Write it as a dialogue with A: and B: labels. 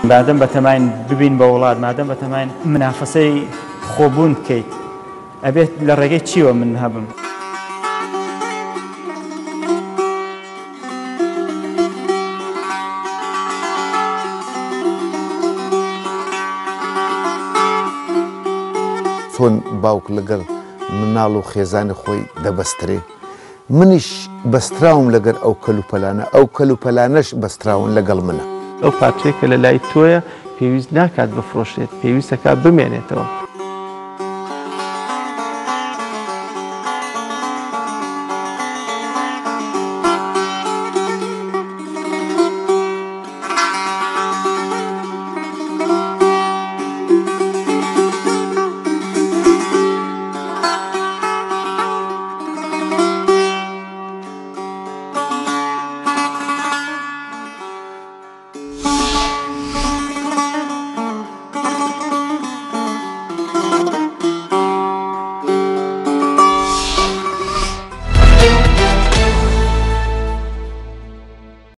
A: مادەم بەتەماین ببین بە وڵات، مادەم بەتەماین منافەسەی خۆبوون بکەیت، ئەبێت لە ڕێگەی چیوە من هەبم.
B: چۆن باوک لەگەڵ مناڵ و خێزانی خۆی دەبەسترێ، منیش بەستراوم لەگەر ئەو کەلوپەلانە، ئەو کەلوپەلانەش بەستراون لەگەڵ منە.
C: ئەو پارچەیەکە لە لای تۆیە پێویست ناکات بفرۆشێت، پێویستەکە بمێنێتەوە.